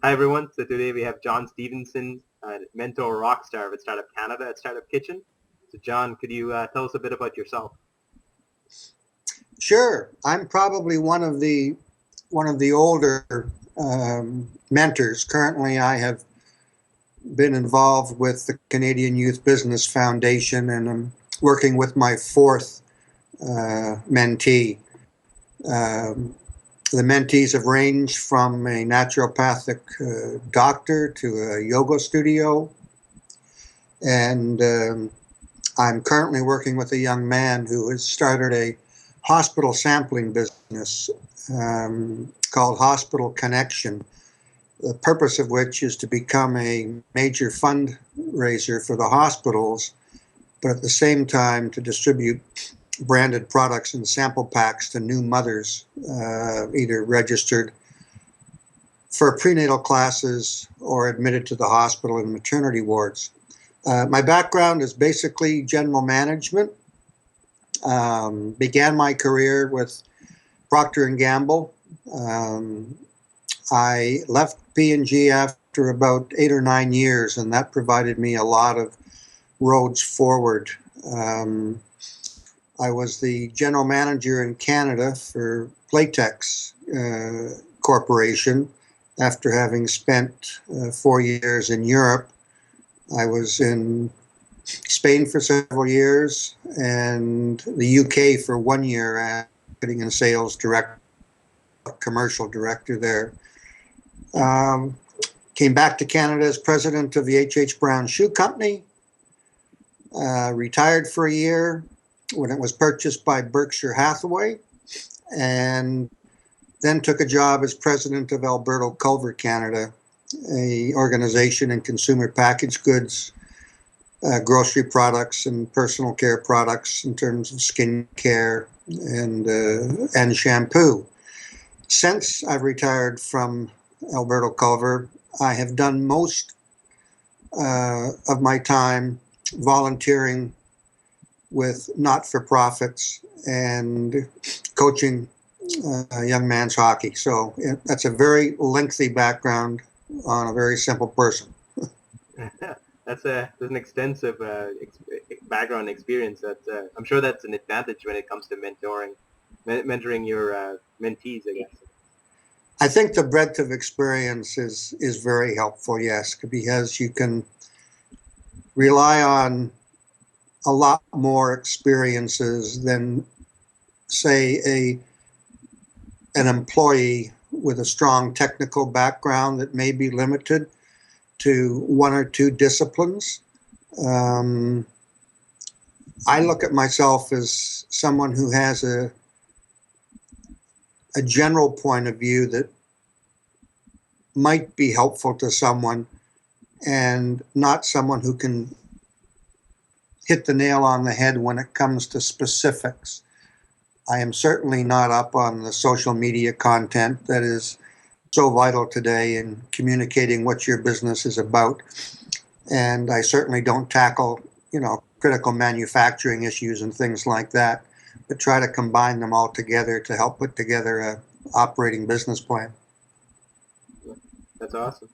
Hi everyone. So today we have John Stevenson, mentor rock star with Startup Canada at Startup Kitchen. So John, could you tell us a bit about yourself? Sure. I'm probably one of the older mentors. Currently, I have been involved with the Canadian Youth Business Foundation, and I'm working with my fourth mentee. The mentees have ranged from a naturopathic doctor to a yoga studio, and I'm currently working with a young man who has started a hospital sampling business called Hospital Connection, the purpose of which is to become a major fundraiser for the hospitals, but at the same time to distribute branded products and sample packs to new mothers, either registered for prenatal classes or admitted to the hospital and maternity wards. My background is basically general management. Began my career with Procter & Gamble. I left P&G after about 8 or 9 years, and that provided me a lot of roads forward. I was the general manager in Canada for Playtex Corporation after having spent 4 years in Europe. I was in Spain for several years and the UK for 1 year as marketing and sales director, commercial director there. Came back to Canada as president of the H.H. Brown Shoe Company. Retired for a year when it was purchased by Berkshire Hathaway, and then took a job as president of Alberto Culver Canada, a organization in consumer packaged goods, grocery products and personal care products in terms of skin care and shampoo. Since I've retired from Alberto Culver, I have done most of my time volunteering with not-for-profits and coaching young man's hockey. So that's a very lengthy background on a very simple person. That's an extensive background experience. I'm sure that's an advantage when it comes to mentoring your mentees, I guess. I think the breadth of experience is very helpful, yes, because you can rely on a lot more experiences than, say, an employee with a strong technical background that may be limited to one or two disciplines. I look at myself as someone who has a general point of view that might be helpful to someone, and not someone who can hit the nail on the head when it comes to specifics. I am certainly not up on the social media content that is so vital today in communicating what your business is about. And I certainly don't tackle, critical manufacturing issues and things like that, but try to combine them all together to help put together a operating business plan. That's awesome.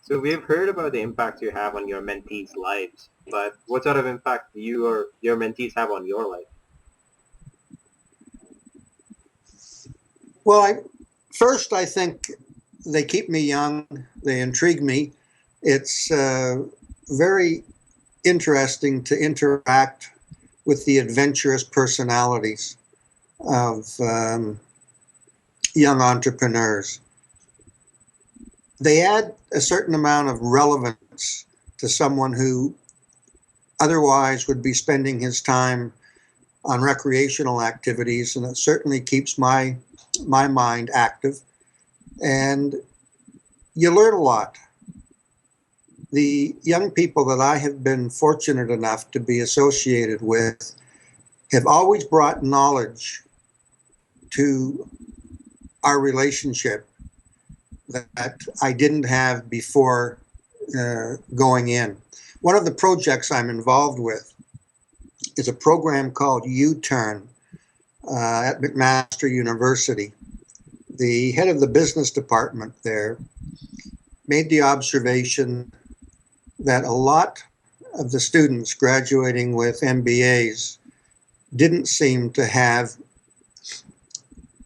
So we've heard about the impact you have on your mentees' lives, but what sort of impact do you or your mentees have on your life? Well, I think they keep me young. They intrigue me. It's very interesting to interact with the adventurous personalities of young entrepreneurs. They add a certain amount of relevance to someone who otherwise would be spending his time on recreational activities, and it certainly keeps my mind active. And you learn a lot. The young people that I have been fortunate enough to be associated with have always brought knowledge to our relationship that I didn't have before going in. One of the projects I'm involved with is a program called U-Turn at McMaster University. The head of the business department there made the observation that a lot of the students graduating with MBAs didn't seem to have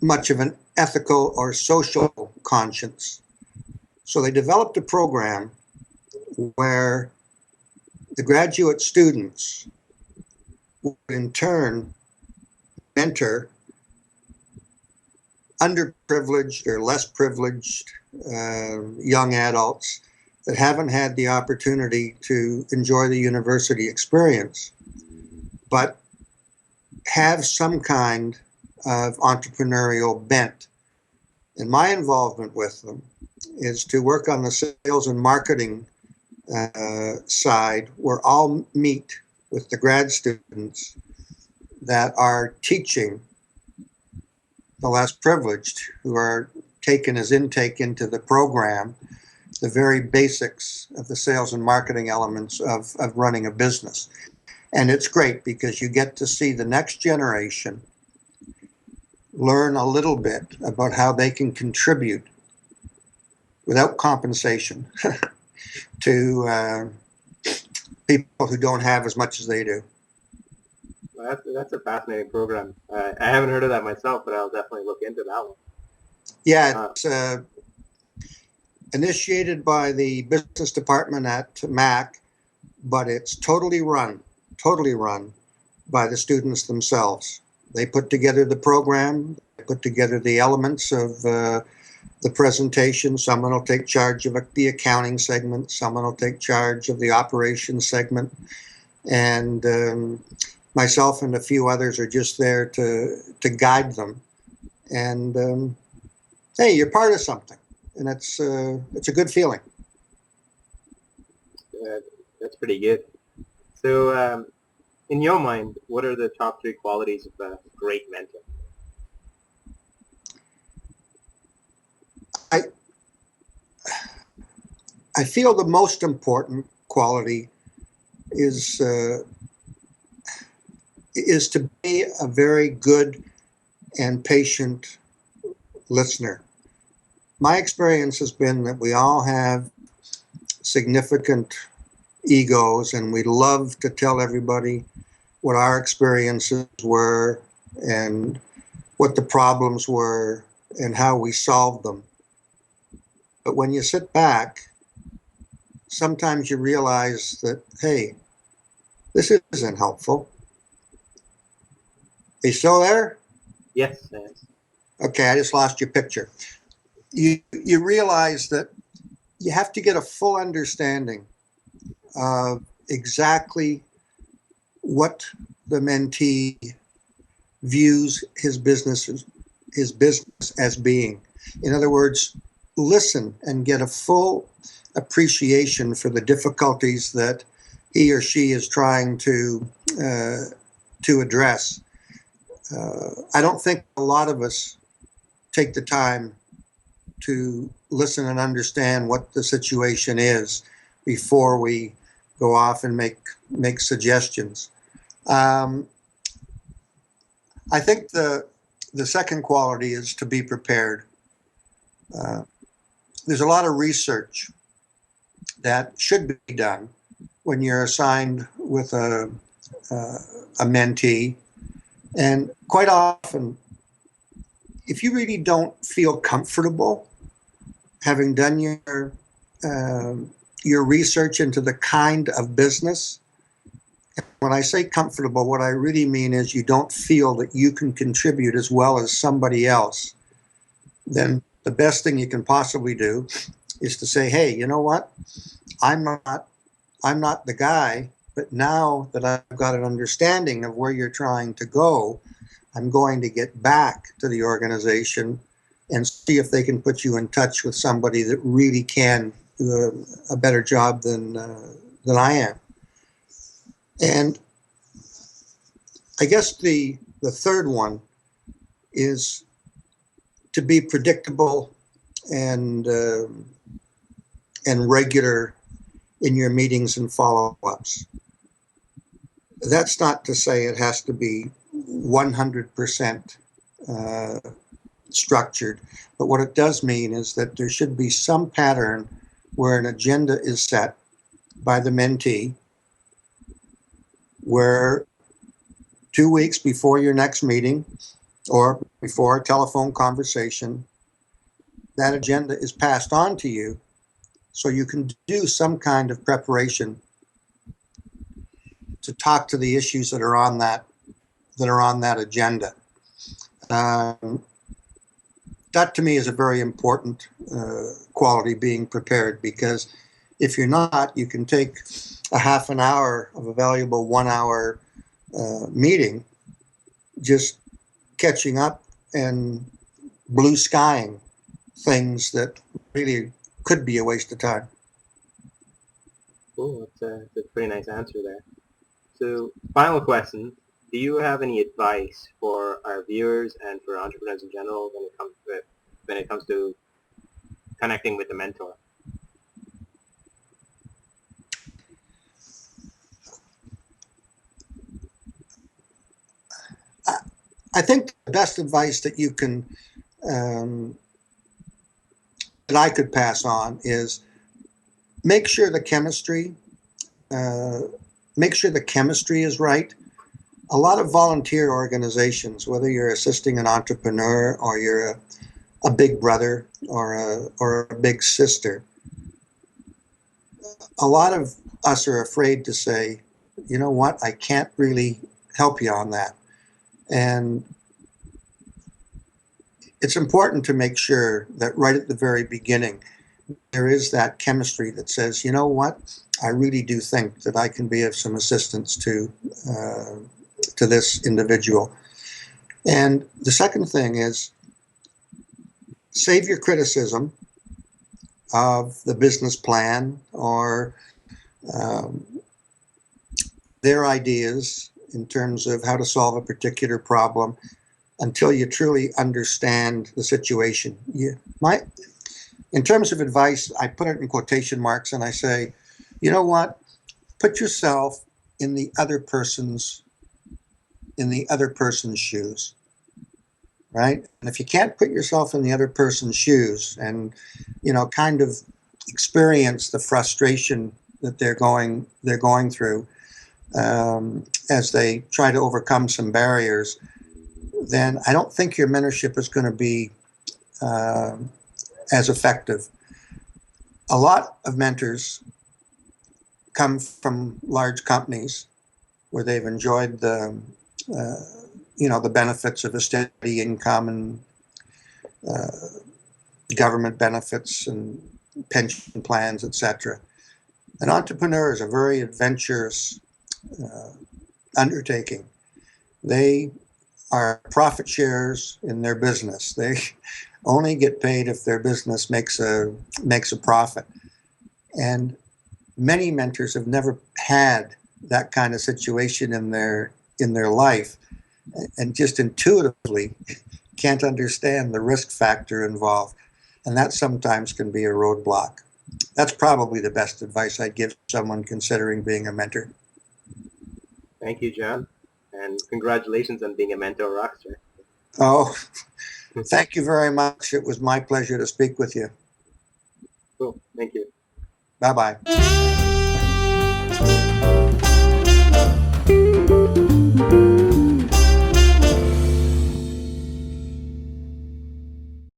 much of an ethical or social conscience. So they developed a program where the graduate students would in turn mentor underprivileged or less privileged young adults that haven't had the opportunity to enjoy the university experience, but have some kind of entrepreneurial bent. And my involvement with them is to work on the sales and marketing side, where I'll meet with the grad students that are teaching the less privileged, who are taken as intake into the program, the very basics of the sales and marketing elements of running a business. And it's great because you get to see the next generation learn a little bit about how they can contribute without compensation to people who don't have as much as they do. Well, that's a fascinating program. I haven't heard of that myself, but I'll definitely look into that one. Yeah, it's initiated by the business department at Mac, but it's totally run by the students themselves. They put together the program, they put together the elements of the presentation. Someone will take charge of the accounting segment, someone will take charge of the operations segment, and myself and a few others are just there to guide them. And hey, you're part of something, and it's a good feeling. That's pretty good. So, in your mind, what are the top three qualities of a great mentor? I feel the most important quality is to be a very good and patient listener. My experience has been that we all have significant egos, and we love to tell everybody what our experiences were and what the problems were and how we solved them. But when you sit back, sometimes you realize that, hey, this isn't helpful. Are you still there? Yes. Okay, I just lost your picture. You realize that you have to get a full understanding of exactly what the mentee views his business as being. In other words, listen and get a full appreciation for the difficulties that he or she is trying to address. I don't think a lot of us take the time to listen and understand what the situation is before we go off and make suggestions. I think the second quality is to be prepared. There's a lot of research that should be done when you're assigned with a mentee, and quite often, if you really don't feel comfortable having done your research into the kind of business, when I say comfortable, what I really mean is you don't feel that you can contribute as well as somebody else, then the best thing you can possibly do is to say, hey, you know what? I'm not the guy, but now that I've got an understanding of where you're trying to go, I'm going to get back to the organization and see if they can put you in touch with somebody that really can do a better job than I am. And I guess the third one is to be predictable and regular in your meetings and follow-ups. That's not to say it has to be 100% structured, but what it does mean is that there should be some pattern where an agenda is set by the mentee, where 2 weeks before your next meeting or before a telephone conversation, that agenda is passed on to you so you can do some kind of preparation to talk to the issues that are on that agenda. That to me is a very important quality, being prepared, because if you're not, you can take a half an hour of a valuable 1 hour meeting just catching up and blue skying things that really could be a waste of time. Cool. That's a pretty nice answer there. So, final question: do you have any advice for our viewers and for entrepreneurs in general when it comes to connecting with a mentor? I think the best advice that you can that I could pass on is make sure the chemistry is right. A lot of volunteer organizations, whether you're assisting an entrepreneur or you're a big brother or a big sister, a lot of us are afraid to say, you know what, I can't really help you on that. And it's important to make sure that right at the very beginning, there is that chemistry that says, you know what, I really do think that I can be of some assistance to this individual. And the second thing is, save your criticism of the business plan or their ideas in terms of how to solve a particular problem until you truly understand the situation. In terms of advice, I put it in quotation marks and I say, you know what, put yourself in the other person's shoes, right? And if you can't put yourself in the other person's shoes and, you know, kind of experience the frustration that they're going through as they try to overcome some barriers, then I don't think your mentorship is going to be as effective. A lot of mentors come from large companies where they've enjoyed the benefits of a steady income and government benefits and pension plans, etc. An entrepreneur is a very adventurous undertaking. They are profit shares in their business. They only get paid if their business makes a profit. And many mentors have never had that kind of situation in their life, and just intuitively can't understand the risk factor involved. And that sometimes can be a roadblock. That's probably the best advice I'd give someone considering being a mentor. Thank you, John. And congratulations on being a mentor rockstar. Oh, thank you very much. It was my pleasure to speak with you. Cool. Thank you. Bye-bye.